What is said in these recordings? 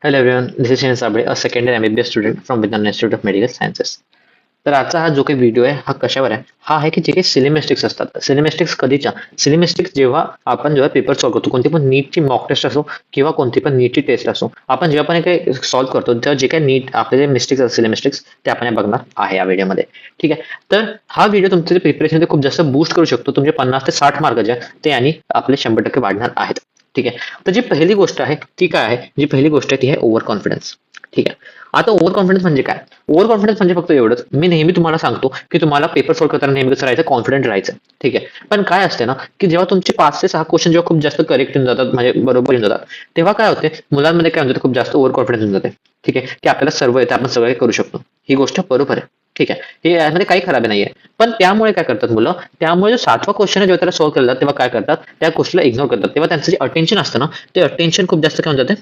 Hello everyone, this is Shin Sabre, a second year MBBS student from Vietnam Institute of Medical Sciences. तर आजचा हा जो काही video आहे हा कशावर आहे हा आहे की जे काही सिनेमॅस्टिक्स असतात सिनेमॅस्टिक्स कधीच्या सिनेमॅस्टिक्स जेव्हा पेपर सॉल्व्ह करतो कोणती पण नीटची मॉक टेस्ट असो किंवा कोणती पण नीटची टेस्ट असो आपण जेव्हा पण काही सॉल्व्ह करतो तेव्हा जे काही नीट आपले जे मिस्टेक्स असतात सिनेमॅस्टिक्स ते आपण हे बघणार आहे या व्हिडिओमध्ये. ठीक आहे, तर हा व्हिडिओ तुमच्या प्रिपरेशन खूप जास्त बूस्ट करू शकतो. तुमचे 50 ते 60 मार्क जे आहे ते आणि आपले 100% वाढणार आहेत. ठीक आहे, तर जी पहिली गोष्ट आहे ती काय आहे, जी पहिली गोष्ट आहे ती आहे ओव्हर कॉन्फिडन्स. ठीक आहे, आता ओव्हर कॉन्फिडन्स म्हणजे काय? ओव्हर कॉन्फिडन्स म्हणजे फक्त एवढंच, मी नेहमी तुम्हाला सांगतो की तुम्हाला पेपर सॉल्व्ह करताना नेहमी कसं राहायचं, कॉन्फिडंट राहायचं. ठीक आहे, पण काय असते ना की जेव्हा तुमचे 5 ते 6 क्वेश्चन जेव्हा खूप जास्त करेक्ट होऊन जातात म्हणजे बरोबर येऊन जातात तेव्हा काय होते, मुलांमध्ये काय होतं खूप जास्त ओव्हर कॉन्फिडन्स होऊन जाते. ठीक आहे, की आपल्याला सर्व येते, आपण सगळे करू शकतो. ही गोष्ट बरोबर आहे. ठीक आहे, हे यामध्ये काही खराबी नाहीये. पण त्यामुळे काय करतात मुलं, त्यामुळे जो 7वा क्वेश्चन आहे जेव्हा त्याला सॉल्व्ह केला तेव्हा काय करतात, त्या गोष्टीला इग्नोर करतात. तेव्हा त्यांचं जे अटेन्शन असतं ना ते अटेन्शन खूप जास्त काय होऊन जाते,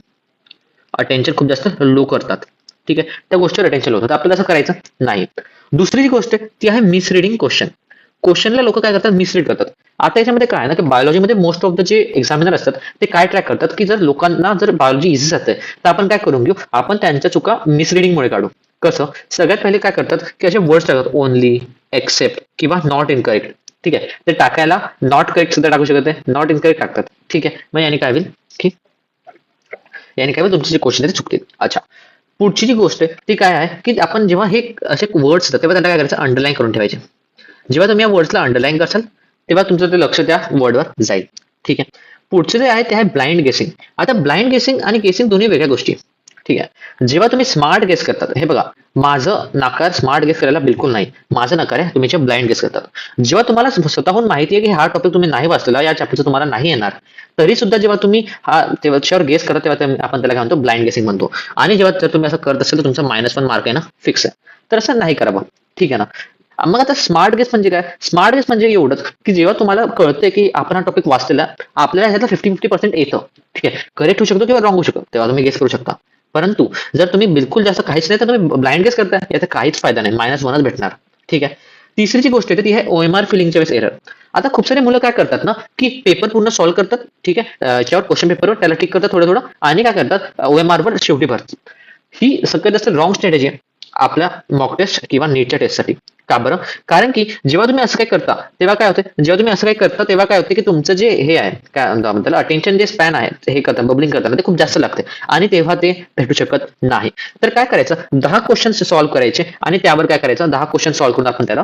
अटेन्शन खूप जास्त लो करतात. ठीक आहे, त्या गोष्टीवर अटेन्शन होतं, आपल्याला असं करायचं नाही. दुसरी जी गोष्ट आहे ती आहे मिसरीडिंग क्वेश्चन. क्वेश्चनला लोक काय करतात, मिसरीड करतात. आता याच्यामध्ये काय आहे ना की बायोलॉजीमध्ये मोस्ट ऑफ द जे एक्झामिनर असतात ते काय ट्रॅक करतात की जर लोकांना जर बायोलॉजी इझी जाते तर आपण काय करून घेऊ, आपण त्यांच्या चुका मिसरीडिंगमुळे काढू. कसं, सगळ्यात पहिले काय करतात की असे वर्ड्स टाकतात, ओनली, एक्सेप्ट किंवा नॉट इनकरेक्ट. ठीक आहे, ते टाकायला नॉट करेक्ट सुद्धा टाकू शकत आहे, नॉट इनकरेक्ट टाकतात. ठीक आहे, मग याने काय होईल की याने काय होईल, तुमचे जे क्वेश्चन आहे ते चुकतील. अच्छा, पुढची जी गोष्ट आहे ती काय आहे की आपण जेव्हा हे असे वर्ड्स असतात तेव्हा त्यांना काय करायचं, अंडरलाईन करून ठेवायचे. जेव्हा तुम्ही या वर्ड्सला अंडरलाईन करसाल तेव्हा तुमचं ते लक्ष त्या वर्डवर जाईल. ठीक आहे, पुढचे जे आहे ते आहे ब्लाइंड गेसिंग. आता ब्लाइंड गेसिंग आणि गेसिंग दोन्ही वेगळ्या गोष्टी. ठीक आहे, जेव्हा तुम्ही स्मार्ट गेस करतात, हे बघा, माझं नकार स्मार्ट गेस करायला बिलकुल नाही, माझं नकार आहे तुम्ही जे ब्लाइंड गेस करतात. जेव्हा तुम्हाला स्वतःहून माहिती आहे की हा टॉपिक तुम्ही नाही वाचलेला, या चॅप्टरचं तुम्हाला नाही येणार, तरी सुद्धा जेव्हा तुम्ही हा त्याच्यावर गेस करता तेव्हा आपण त्याला काय म्हणतो, ब्लाइंड गेसिंग म्हणतो. आणि जेव्हा जर तुम्ही असं करत असेल तर तुमचा -1 मार्क आहे ना फिक्स आहे, तर असं नाही करावं. ठीक आहे ना. मग आता स्मार्ट गेस म्हणजे काय? स्मार्ट गेस म्हणजे एवढंच की जेव्हा तुम्हाला कळतंय की आपण हा टॉपिक वाचलेला, आपल्याला ह्यातलं 50-50% येतं. ठीक आहे, करेक्ट होऊ शकतो किंवा रॉंग होऊ शकतो, तेव्हा तुम्ही गेस करू शकता. परंतु जर तुम्ही बिलकुल जास्त काहीच नाही तर तुम्ही ब्लाइंड गेस करताय, याचा काहीच फायदा नाही, -1च भेटणार. ठीक आहे, तिसरी जी गोष्ट आहे ती आहे OMR फिलिंगच्या वेळेस एरर. आता खूप सारे मुलं काय करतात ना की पेपर पूर्ण सॉल्व्ह करतात. ठीक आहे, याच्यावर क्वेश्चन पेपरवर त्याला टिक करतात थोडं थोडं आणि काय करतात, OMR वर शेवटी भरतात. ही सगळ्यात जास्त रॉंग स्ट्रॅटेजी आहे आपल्या मॉक टेस्ट किंवा नीटच्या टेस्टसाठी. का बरं? कारण की जेव्हा तुम्ही असं काय करता तेव्हा काय होते, जेव्हा तुम्ही असं काय करता तेव्हा काय होते की तुमचं जे हे आहे, काय म्हणतो आपण त्याला, अटेन्शन जे स्पॅन आहे, हे करता बबलिंग करताना ते खूप जास्त लागते आणि तेव्हा ते भेटू शकत नाही. तर काय करायचं, 10 क्वेश्चन सॉल्व्ह करायचे आणि त्यावर काय करायचं, 10 क्वेश्चन सॉल्व्ह करून आपण त्याला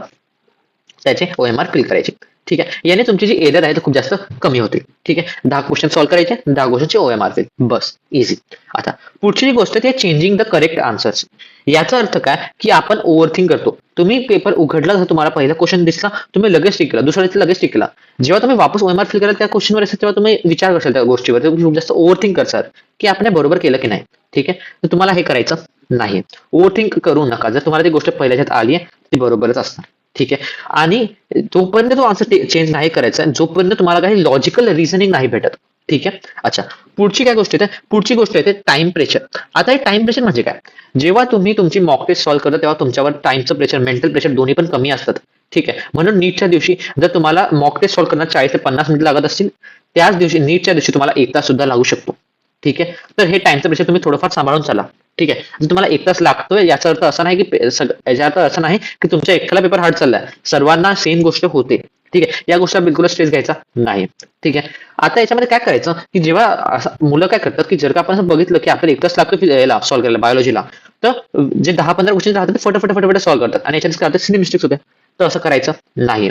त्याचे OMR फिल करायचे. ठीक आहे, याने तुमची जी एरर आहे ते खूप जास्त कमी होते. ठीक आहे, 10 क्वेश्चन सॉल्व्ह करायचे, 10 क्वेश्चनचे OMR फिल, बस, इझी. आता पुढची जी गोष्ट ती आहे चेंजिंग द करेक्ट आन्सर्स. याचा अर्थ काय की आपण ओव्हरथिंक करतो. तुम्ही पेपर उघडला तर तुम्हाला पहिला क्वेश्चन दिसला, तुम्ही लगेच टिक केला, दुसरा दिसला लगेच टिक केला. जेव्हा तुम्ही वापस OMR फिल कराल त्या क्वेश्चनवर असेल तेव्हा तुम्ही विचार करशाल त्या गोष्टीवर, तुम्ही खूप जास्त ओव्हरथिंक करसाल की आपण हे बरोबर केलं की नाही. ठीक आहे, तर तुम्हाला हे करायचं नाही. ओव्हरथिंक करू नका, जर तुम्हाला ती गोष्ट पहिल्याच्यात आली आहे ती बरोबरच असणार. ठीक आहे, आणि तोपर्यंत तो आन्सर चेंज नाही करायचा जोपर्यंत तुम्हाला काही लॉजिकल रिझनिंग नाही भेटत. ठीक आहे, अच्छा, पुढची काय गोष्ट येते, पुढची गोष्ट येते टाइम प्रेशर. आता हे टाइम प्रेशर म्हणजे काय, जेव्हा तुम्ही तुमची मॉक टेस्ट सॉल्व्ह करता तेव्हा तुमच्यावर टाइमचं प्रेशर, मेंटल प्रेशर दोन्ही पण कमी असतात. ठीक आहे, म्हणून नीटच्या दिवशी जर तुम्हाला मॉक टेस्ट सॉल्व्ह करण्यात 40 ते 50 मिनिटं लागत असतील, त्याच दिवशी नीटच्या दिवशी तुम्हाला 1 तास सुद्धा लागू शकतो. ठीक आहे, तर हे टाइमचं प्रेशर तुम्ही थोडंफार सांभाळून चाला. ठीक आहे, जर तुम्हाला 1 तास लागतोय याचा अर्थ असा नाही की याचा अर्थ असं नाही की तुमच्या एकट्याला पेपर हार्ड चाललाय, सर्वांना सेम गोष्ट होते. ठीक आहे, या गोष्टीला बिलकुल स्ट्रेस घ्यायचा नाही. ठीक आहे, आता याच्यामध्ये काय करायचं की जेव्हा मुलं काय करतात की जर का आपण असं बघितलं की आपल्याला 1 तास लागतो याला सॉल्व्ह करायला बायोलॉजीला, तर जे 10-15 क्वेश्चन राहतात ते फटाफट सॉल्व्ह करतात आणि याच्यात काय सिली मिस्टेक्स होते. तर असं करायचं नाही.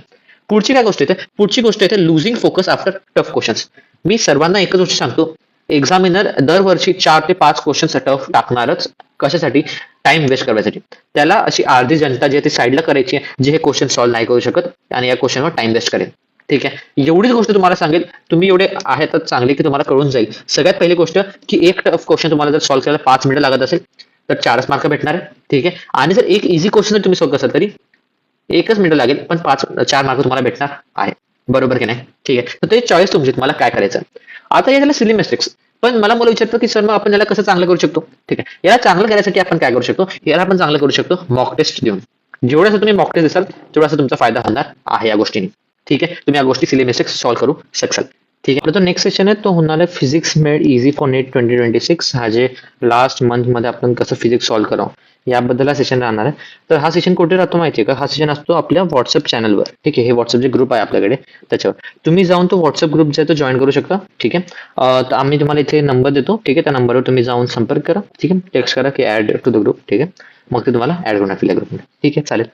पुढची काय गोष्ट येते, पुढची गोष्ट येते losing focus after tough questions. मी सर्वांना एकच गोष्ट सांगतो, एक्झामिनर दरवर्षी 4 ते 5 क्वेश्चन टफ टाकणारच. कशासाठी? टाइम वेस्ट करण्यासाठी. त्याला अशी अर्धी जनता जी आहे ती साईडला करायची आहे, जे हे क्वेश्चन सॉल्व्ह नाही करू शकत आणि या क्वेश्चनवर टाइम वेस्ट करेल. ठीक आहे, एवढीच गोष्ट तुम्हाला सांगेल, तुम्ही एवढे आहेतच चांगले की तुम्हाला कळून जाईल. सगळ्यात पहिली गोष्ट की एक टफ क्वेश्चन तुम्हाला जर सॉल्व्ह करायला 5 मिनिटं लागत असेल तर 4च मार्क भेटणार आहे. ठीक आहे, आणि जर एक इझी क्वेश्चन जर तुम्ही सॉल्व्ह करसाल तरी 1च मिनिटं लागेल, पण 4 मार्क तुम्हाला भेटणार आहे. बरोबर की नाही? ठीक आहे, तर ते चॉईस तुमची, तुम्हाला काय करायचं. आता हे झालं सिली मिस्टेक्स. पण मला विचारतो की सर मग आपण याला कसं चांगलं करू शकतो. ठीक आहे, याला चांगलं करण्यासाठी आपण काय करू शकतो, याला आपण चांगलं करू शकतो मॉक टेस्ट देऊन. जेवढं तुम्ही मॉक टेस्ट देसाल तेवढा तुमचा फायदा होणार आहे या गोष्टीने. ठीक आहे, तुम्ही या गोष्टी सिली मिस्टेक्स सॉल्व्ह करू शकाल. ठीक आहे. आपला तो नेक्स्ट सेशन आहे तो होणार आहे physics made easy for net 2026. हा जे लास्ट मंथ मध्ये आपण कसं फिजिक्स सॉल्व्ह करावं याबद्दल हा सेशन राहणार आहे. तर हा सेशन कुठे राहतो माहितीये का? हा सेशन असतो आपल्या व्हॉट्सअप चॅनलवर. ठीक आहे. हे व्हॉट्सअप जे ग्रुप आहे आपल्याकडे त्याच्यावर तुम्ही जाऊन तो व्हॉट्सअप ग्रुप जो आहे तो जॉईन करू शकता. ठीक आहे. तर आम्ही तुम्हाला इथे नंबर देतो. ठीक आहे. त्या नंबरवर तुम्ही जाऊन संपर्क करा. ठीक आहे. टेक्स्ट करा की ऍड टू द ग्रुप. ठीक आहे. मग ते तुम्हाला ऍड होणार आपल्या ग्रुपमध्ये. ठीक आहे. चालेल.